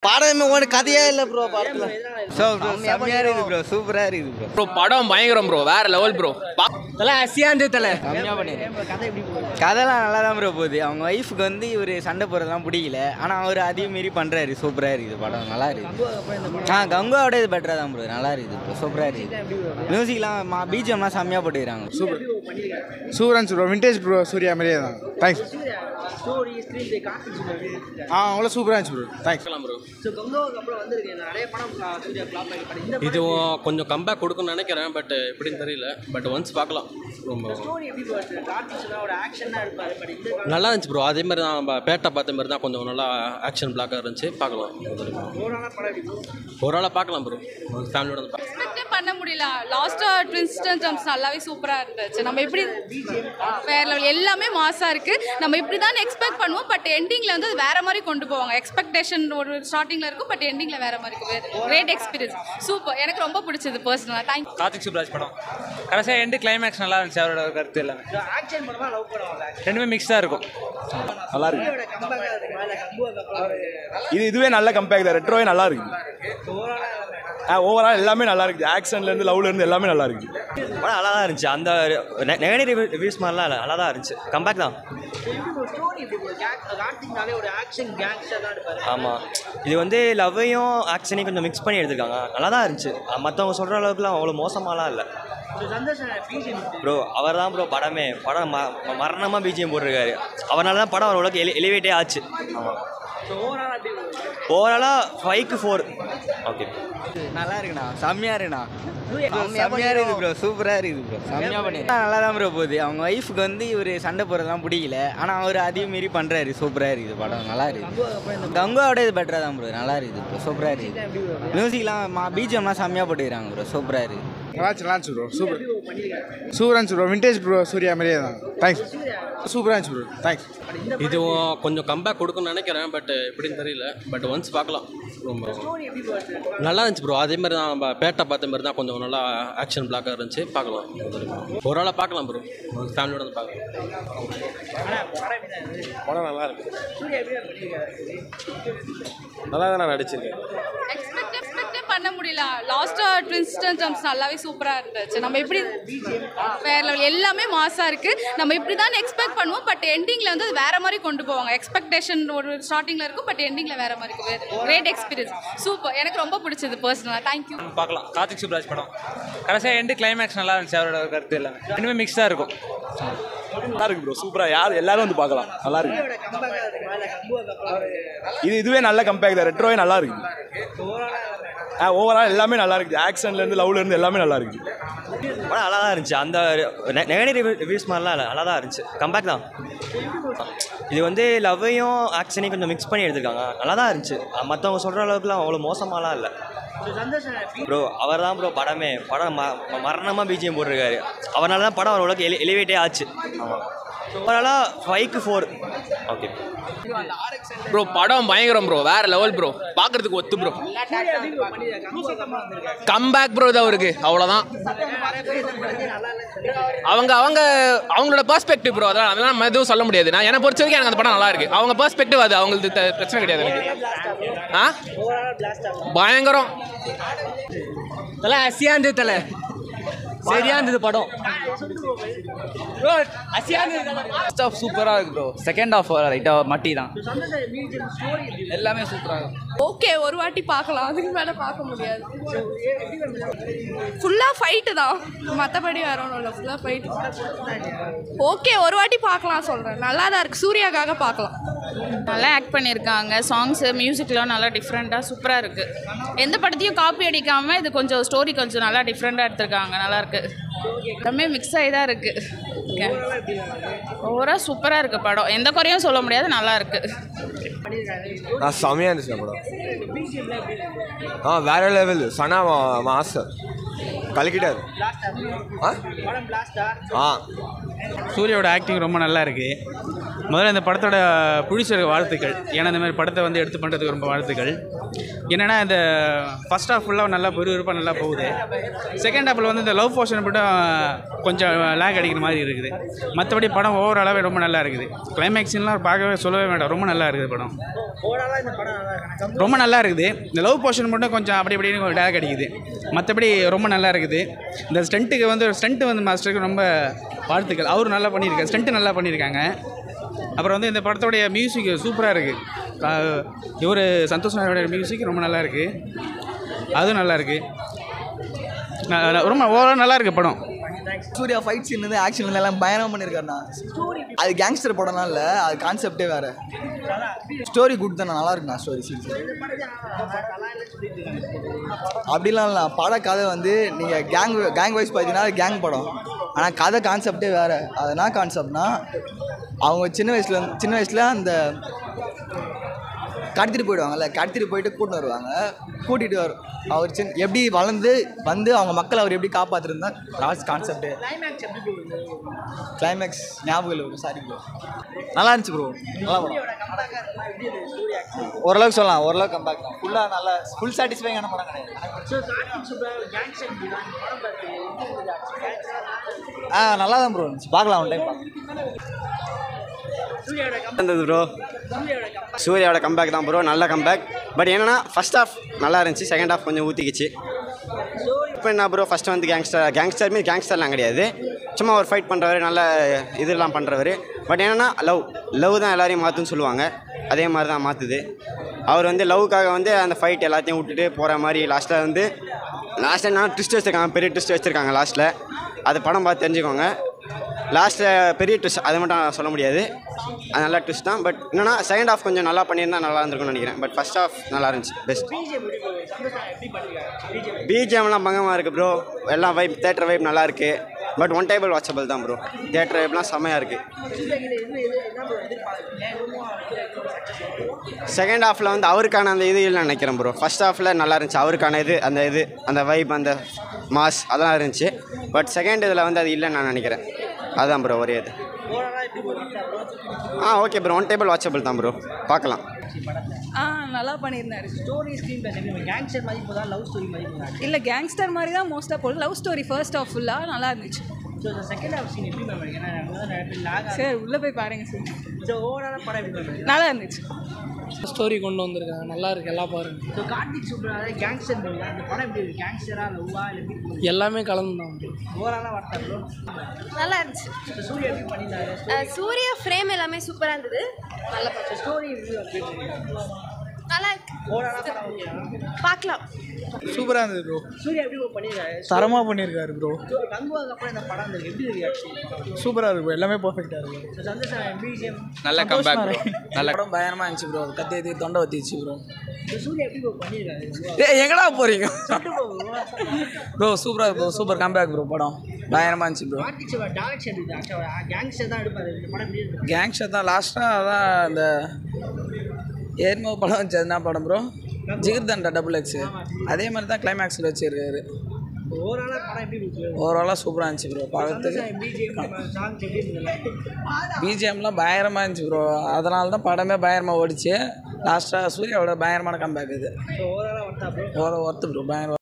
படமே ஒரு கதையே இல்லை ப்ரோ படத்துல. செம்மையா இருக்குது ப்ரோ, சூப்பரா இருக்குது ப்ரோ. ப்ரோ படம் பயங்கரம் ப்ரோ, வேற லெவல் ப்ரோ. தலை அசியாந்து தலை கம்மியா பண்ணிடுறேன். கதைலாம் நல்லா தான் ப்ரோ போகுது. அவங்க ஒய்ஃபுக்கு வந்து இவர் சண்டை போடுறதுலாம் பிடிக்கல, ஆனால் அவர் அதையும் மீறி பண்ணுறாரு. சூப்பராக இருக்குது படம், நல்லா இருக்குது. கங்குவோட இது பெட்டராக தான் ப்ரோ, நல்லா இருக்குது ப்ரோ, சூப்பராக இருக்குது. மியூசிக்லாம் பிஜிஎம்லாம் செம்மையாக போட்டுக்கிறாங்க. சூப்பர் சூப்பராக ப்ரோ, விண்டேஜ் ப்ரோ, சூர்யா மாதிரியே தான். தேங்க்ஸ். அவ்வளோ சூப்பராக இருந்துச்சு ப்ரோ, தேங்க்ஸ் ப்ரோ. இது கொஞ்சம் கம்பேக் கொடுக்குன்னு நினைக்கிறேன், பட் எப்படின்னு தெரியல. பட் ஒன்ஸ் பார்க்கலாம். ரொம்ப நல்லா இருந்துச்சு ப்ரோ. அதே மாதிரி தான் பேட்டை பார்த்த மாதிரி தான், கொஞ்சம் நல்லா ஆக்ஷன் பிளாக்காக இருந்துச்சு. பார்க்கலாம், ஓரளவு பார்க்கலாம் ப்ரோ, ஃபேமிலியோட வந்து எக்ஸ்பெக்டே பண்ண முடியல. லாஸ்ட்டாக ட்விஸ்ட் ஜம்ப்ஸ் நல்லாவே சூப்பராக இருந்துச்சு. நம்ம எப்படி வேற லெவல், எல்லாமே மாசாக இருக்குது. நம்ம இப்படி தான் எக்ஸ்பெக்ட் பண்ணுவோம், பட் எண்டிங்கில் வந்து அது வேறு மாதிரி கொண்டு போவாங்க. எக்ஸ்பெக்டேஷன் ஒரு ஸ்டார்டிங்கில் இருக்கும், பட் எண்டிங்கில் வேறு மாதிரி இருக்கும். Great experience, super. எனக்கு ரொம்ப பிடிச்சது பர்சனலாக. தேங்க்யூ. கார்த்திக் சுப்ராஜ் படம் கடைசியாக எண்டு கிளைமேக்ஸ் நல்லா இருந்துச்சு. அவரோட கருத்து எல்லாமே ரெண்டுமே மிக்ஸ்டாக இருக்கும். நல்லா இருக்கு. இதுவே நல்ல கம்பேக் தான். ரெட்ரோவே நல்லா இருக்கு. ஓவரால் எல்லாமே நல்லா இருக்குது. ஆக்ஷன்லேருந்து லவ்லேருந்து எல்லாமே நல்லா இருக்குது. படம் நல்லா தான் இருந்துச்சு. அந்த நெகட்டிவ் ரிவ்யூஸ் மாதிரிலாம் இல்லை, நல்லா தான் இருந்துச்சு. கம்பேக் தான். ஆமாம், இது வந்து லவ்வையும் ஆக்ஷனையும் கொஞ்சம் மிக்ஸ் பண்ணி எடுத்துருக்காங்க. நல்லா தான் இருந்துச்சு. மற்றவங்க சொல்கிற அளவுக்குலாம் அவ்வளோ மோசமாலாம் இல்லை ப்ரோ. அவர் தான் ப்ரோ படமே. படம் மரணமாக பிஜிஎம் போட்டிருக்காரு. அவரால் தான் படம் ஓரளவுக்கு எலிவேட்டே ஆச்சு. ஆமாம், ஓவராலாக 5க்கு 4. ஓகே, நல்லா இருக்குண்ணா, செம்மையா இருக்குண்ணா, செம்மையா இருக்குது ப்ரோ, சூப்பராக இருக்குது ப்ரோ, செம்மையா பண்ணிடுறேன். நல்லா தான் ப்ரோ போகுது. அவங்க ஒய்ஃபுக்கு வந்து இவர் சண்டை போடுறதுலாம் பிடிக்கல, ஆனால் அவர் அதையும் மீறி பண்ணுறாரு. சூப்பராக இருக்குது படம், நல்லா இருக்குது. கங்குவோட இது பெட்டராக தான் ப்ரோ, நல்லா இருக்குது ப்ரோ, சூப்பராக இருக்குது. மியூசிக்லாம் பிஜிஎம்லாம் செம்மையாக போட்டுக்கிறாங்க ப்ரோ, சூப்பராக இருக்குது. நல்லா இருந்துச்சு ப்ரோ, சூப்பர் சூப்பராக இருந்துச்சு ப்ரோ, விண்டேஜ் ப்ரோ, சூர்யா மாதிரியே தான். தேங்க்ஸ். சூப்பராக இருந்துச்சு ப்ரோ, தேங்க்ஸ். இது கொஞ்சம் கம்பேக் கொடுக்குன்னு நினைக்கிறேன், பட் எப்படின்னு தெரியல. பட் ஒன்ஸ் பார்க்கலாம். ரொம்ப நல்லா இருந்துச்சு ப்ரோ. அதே மாதிரி தான் பேட்டை பார்த்த மாதிரி தான், கொஞ்சம் நல்லா ஆக்ஷன் பிளாக்காக இருந்துச்சு. பார்க்கலாம், ஓரளவு பார்க்கலாம் ப்ரோ, ஃபேமிலியோட வந்து பார்க்கலாம். படம் நல்லா இருக்கு. நல்லா தான் நான் நடிச்சிருக்கேன். எக்ஸ்பெக்டே பண்ண முடியல. லாஸ்ட்டாக ட்விஸ்ட் ஜம்ப்ஸ் நல்லாவே சூப்பராக இருந்துச்சு. நம்ம எப்படி வேற லெவல், எல்லாமே மாசாக இருக்குது. நம்ம இப்படி தான் எக்ஸ்பெக்ட் பண்ணுவோம், பட் எண்டிங்கில் வந்து அது வேறு மாதிரி கொண்டு போவாங்க. எக்ஸ்பெக்டேஷன் ஒரு ஸ்டார்டிங்கில் இருக்கும், பட் எண்டிங்கில் வேறு மாதிரி இருக்கும். Great experience, super. எனக்கு ரொம்ப பிடிச்சது பர்சனலாக. தேங்க்யூ. பார்க்கலாம். கார்த்திக் சுப்ராஜ் படம் கடைசியாக எண்டு கிளைமேக்ஸ் நல்லா இருந்துச்சு. அவரோட கருத்து எல்லாமே ரெண்டுமே மிக்ஸ்டாக இருக்கும். நல்லா இருக்கு ப்ரோ, சூப்பராக. எல்லாரும் வந்து பார்க்கலாம், நல்லா இருக்கு. இதுவே நல்ல கம்பேக் தான். ரெட்ரோவே நல்லா இருக்கு. ஓவரால் எல்லாமே நல்லா இருக்குது. ஆக்ஷன்லேருந்து லவ்லேருந்து எல்லாமே நல்லா இருக்குது. படம் நல்லா தான் இருந்துச்சு. அந்த நெகட்டிவ் ரிவ்யூஸ் மாதிரிலாம் இல்லை, நல்லா தான் இருந்துச்சு. கம்பேக் தான். இது வந்து லவ்வையும் ஆக்ஷனையும் கொஞ்சம் மிக்ஸ் பண்ணி எடுத்துருக்காங்க. நல்லா தான் இருந்துச்சு. மற்றவங்க சொல்கிற அளவுக்குலாம் அவ்வளோ மோசமாலாம் இல்லை ப்ரோ. அவர் தான் ப்ரோ படமே. படம் மரணமாக பிஜிஎம் போட்டிருக்காரு. அவரால் தான் படம் ஓரளவுக்கு எலிவேட்டே ஆச்சு. ஆமாம், ஓவராலாக 5க்கு 4. ஓகே ப்ரோ படம் பயங்கரம் ப்ரோ, வேற லெவல் ப்ரோ. பார்க்கறதுக்கு ஒத்து ப்ரோ. கம்பேக் ப்ரோ இது அவருக்கு, அவ்வளோதான். அவங்களோட பெர்ஸ்பெக்டிவ் ப்ரோ. அதெல்லாம் நம்ம எதுவும் சொல்ல முடியாது. நான் என்னை பொறுத்த வரைக்கும் எனக்கு அந்த படம் நல்லா இருக்கு. அவங்க பெர்ஸ்பெக்டிவ் அது, அவங்களுக்கு பிரச்சனை கிடையாது எனக்கு. பயங்கரம். தலை அசியாந்து தலை சரியா இருந்தது படம். ஃபர்ஸ்ட் ஆஃப் சூப்பராக இருக்குது ப்ரோ. செகண்ட் ஆஃப் லைட்டாக மட்டி தான். எல்லாமே சூப்பராக இருக்கும். ஓகே, ஒரு வாட்டி பார்க்கலாம், அதுக்கு மேலே பார்க்க முடியாது. ஃபுல்லாக ஃபைட்டு தான், மற்றபடி வேற ஒன்றும் இல்லை. ஃபுல்லாக ஃபைட்டு. ஓகே, ஒரு வாட்டி பார்க்கலாம் சொல்கிறேன். நல்லா தான் இருக்குது. சூர்யாக்காக பார்க்கலாம். நல்லா ஆக்ட் பண்ணியிருக்காங்க. சாங்ஸு மியூசிக்லாம் நல்லா டிஃப்ரெண்ட்டாக சூப்பராக இருக்குது. எந்த படத்தையும் காப்பி அடிக்காமல் இது கொஞ்சம் ஸ்டோரி கொஞ்சம் நல்லா டிஃப்ரெண்ட்டாக எடுத்திருக்காங்க. நல்லாயிருக்கு. எல்லாமே மிக்ஸ் ஆகி தான் இருக்குது. ஓவராக சூப்பராக இருக்குது படம். எந்த குறையும் சொல்ல முடியாது, நல்லா இருக்குது. செம்மையாக இருந்துச்சு படம். வேற லெவல். சனா மாஸ்டர் கலக்கிட்டார். சூர்யாவோட ஆக்டிங் ரொம்ப நல்லா இருக்குது. முதல்ல இந்த படத்தோட ப்ரொடியூசருக்கு வாழ்த்துக்கள். ஏன்னா இந்த மாதிரி படத்தை வந்து எடுத்து பண்ணுறதுக்கு ரொம்ப வாழ்த்துக்கள். என்னென்னா இந்த ஃபஸ்ட் ஹாஃப் ஃபுல்லாக நல்லா விறுவிறுப்பாக நல்லா போகுது. செகண்ட் ஹாஃபில் வந்து இந்த லவ் போர்ஷன் மட்டும் கொஞ்சம் லேக் அடிக்கிற மாதிரி இருக்குது. மற்றபடி படம் ஓவராலாகவே ரொம்ப நல்லா இருக்குது. கிளைமேக்ஸ்லாம் பார்க்கவே சொல்லவே வேண்டாம், ரொம்ப நல்லா இருக்குது படம். ரொம்ப நல்லா இருக்குது. இந்த லவ் போர்ஷன் மட்டும் கொஞ்சம் அப்படி இப்படின்னு லேக் அடிக்குது. மற்றபடி ரொம்ப நல்லா இருக்குது. இந்த ஸ்டண்ட்டுக்கு வந்து ஸ்டண்ட்டு வந்து மாஸ்டருக்கு ரொம்ப வாழ்த்துக்கள். அவரும் நல்லா பண்ணியிருக்காரு, ஸ்டண்ட்டு நல்லா பண்ணியிருக்காங்க. அப்புறம் வந்து இந்த படத்தோடைய மியூசிக் சூப்பராக இருக்குது. இவர் சந்தோஷ் நாயோட மியூசிக் ரொம்ப நல்லா இருக்குது. அதுவும் நல்லா இருக்குது. ரொம்ப ஓவரால் நல்லா இருக்குது படம். சூர்யா ஃபைட் சீன் வந்து ஆக்ஷன் எல்லாம் பயங்கரமாக பண்ணியிருக்காருண்ணா. அது கேங்ஸ்டர் படம்லாம் இல்லை, அது கான்செப்டே வேறு. ஸ்டோரி குட் தானே, நல்லா இருக்குண்ணா ஸ்டோரி சீன்ஸ். அப்படிலாம் இல்லை, பட கதை வந்து நீங்கள் கேங் வைஸ் பார்த்தீங்கன்னா கேங் படம். ஆனால் கதை கான்செப்டே வேறு. அது என்ன கான்செப்ட்னா, அவங்க சின்ன வயசில் அந்த கடத்திட்டு போயிடுவாங்கல்ல, கடத்திட்டு போயிட்டு கூட்டின்னு வருவாங்க. கூட்டிகிட்டு அவர் எப்படி வளர்ந்து வந்து அவங்க மக்களை அவர் எப்படி காப்பாற்றுருந்தா லாஸ்ட் கான்செப்ட்டு. கிளைமேக்ஸ் ஞாபகம் இல்லை ப்ரோ, சாரி ப்ரோ. நல்லா இருந்துச்சு ப்ரோ, நல்லா ஓரளவுக்கு சொல்லலாம், ஓரளவுக்கு கம்பேக் தான். ஃபுல்லாக நல்லா ஃபுல் சாட்டிஸ்ஃபைங்கான படம் கிடையாது. நல்லா தான் ப்ரோ இருந்துச்சு, பார்க்கலாம் ஒன் டைம் இருந்தது ப்ரோ. சூர்யாவோட கம்பேக் தான் ப்ரோ, நல்ல கம்பேக். பட் என்னன்னா ஃபர்ஸ்ட் ஹாஃப் நல்லா இருந்துச்சு, செகண்ட் ஹாஃப் கொஞ்சம் ஊற்றிக்கிச்சு. இப்போ என்ன ப்ரோ, ஃபஸ்ட்டு வந்து கேங்ஸ்டர்லாம் கிடையாது, சும்மா ஒரு ஃபைட் பண்ணுறவர், நல்ல இதெல்லாம் பண்ணுறவர். பட் என்னென்னா லவ் தான் எல்லாரையும் மாற்றுன்னு சொல்லுவாங்க, அதே மாதிரி தான் மாற்றுது. அவர் வந்து லவ்வுக்காக வந்து அந்த ஃபைட் எல்லாத்தையும் விட்டுட்டு போகிற மாதிரி லாஸ்ட்டில் நான் ட்விஸ்ட் வச்சுருக்காங்க, பெரிய ட்விஸ்ட் வச்சுருக்காங்க லாஸ்ட்டில். அது படம் பார்த்து தெரிஞ்சுக்கோங்க. லாஸ்ட்டில் பெரிய ட்விஸ்ட், அதை மட்டும் சொல்ல முடியாது, அது நல்ல ட்விஸ்ட் தான். பட் என்னன்னா செகண்ட் ஹாஃப் கொஞ்சம் நல்லா பண்ணியிருந்தால் நல்லா இருந்திருக்கும்னு நினைக்கிறேன். பட் ஃபர்ஸ்ட் ஹாஃப் நல்லா இருந்துச்சு, பெஸ்ட். பிஜிஎம்லாம் பங்கமாக இருக்குது ப்ரோ, எல்லாம் வைப், தேட்டர் வைப் நல்லா இருக்குது. பட் ஒன் டேபிள் வாட்சபிள் தான் ப்ரோ, தேட்டர் வைப்லாம் செம்மையாக இருக்குது. செகண்ட் ஹாஃபில் வந்து அவருக்கான அந்த இது இல்லைன்னு நினைக்கிறேன் ப்ரோ. ஃபர்ஸ்ட் ஹாஃபில் நல்லா இருந்துச்சு, அவருக்கான அந்த வைப், அந்த மாஸ் அதெல்லாம் இருந்துச்சு. பட் செகண்ட் இதில் வந்து அது இல்லைன்னு நான் நினைக்கிறேன். அதுதான் ப்ரோ ஒரே இது. Okay bro, one table watchable தான் ப்ரோ, பார்க்கலாம். நல்லா பண்ணியிருந்தாரு. ஸ்டோரி ஸ்க்ரீன் கேங்ஸ்டர் மாதிரி போதா, லவ் ஸ்டோரி மாதிரி போதா? இல்லை, கேங்ஸ்டர் மாதிரி தான் மோஸ்ட்டாக போகுது. லவ் ஸ்டோரி ஃபர்ஸ்ட் ஆஃப் ஃபுல்லாக நல்லா இருந்துச்சு. ஸோ செகண்ட் ஹாஃப் சீன் எப்படி மேம்? ஏன்னா சார் உள்ளே போய் பாருங்க சார். ஸோ ஓவராலாக படம் எப்படி நல்லா இருந்துச்சு. ஸ்டோரி கொண்டு வந்திருக்காங்க, நல்லா இருக்குது, எல்லாம் பாருங்கள். ஸோ கார்த்திக் சூப்பராக கேங்ஸ்டர் மூவி, அந்த படம் எப்படி இருக்குது? கேங்ஸ்டராக லவ்வா எப்படி எல்லாமே கலந்து தான். ஓவராலாக வரட்டாங்களோ நல்லா இருந்துச்சு. சூர்யா எப்படி பண்ணியிருந்தாரு? சூர்யா ஃப்ரேம் எல்லாமே சூப்பராக இருந்தது. நல்லா ஸ்டோரி நல்லா பார்க்கலாம். சூப்பராக இருந்தது ப்ரோ. சூர்யா எப்படி பண்ணியிருக்காரு? தரமாக பண்ணியிருக்காரு ப்ரோ. கங்குவாக்கு அப்புறம் இந்த படம் வந்து எப்படி இருக்கு? சூப்பராக இருக்கு, எல்லாமே பர்ஃபெக்டாக இருக்குது. சந்தோஷம் பிஜிஎம் நல்ல கம்பேக் ப்ரோ, நல்ல படம் பயங்கரமாக இருந்துச்சு ப்ரோ. கத்தி தொண்டை வத்திச்சு ப்ரோ. சூர்யா எப்படி பண்ணியிருக்காரு? எங்கடா போகிறீங்க ப்ரோ? சூப்பராக ப்ரோ, சூப்பர் கம்பேக் ப்ரோ. படம் பயங்கரமாக இருந்துச்சு ப்ரோ. கேங்ஸ்டர் தான் எடுப்பாரு. இந்த படம் எப்படி இருக்கு? கேங்ஸ்டர் தான் லாஸ்ட்டாக அதான் இந்த ஏர்மோ படம் வச்சு. என்ன படம் ப்ரோ? ஜிகிர்தண்டா XXX. அதே மாதிரி தான் கிளைமேக்ஸில் வச்சுருக்காரு. ஓவராலாக சூப்பராக இருந்துச்சு ப்ரோ பார்க்கறதுக்கு. பிஜிஎம்லாம் பயங்கரமாக இருந்துச்சு ப்ரோ, அதனால தான் படமே பயங்கரமாக ஓடிச்சு. லாஸ்ட்டாக சூர்யாவோட பயங்கரமான கம்பேக் இது. ஓவரால் ஒர்த்து ப்ரோ, பயங்கர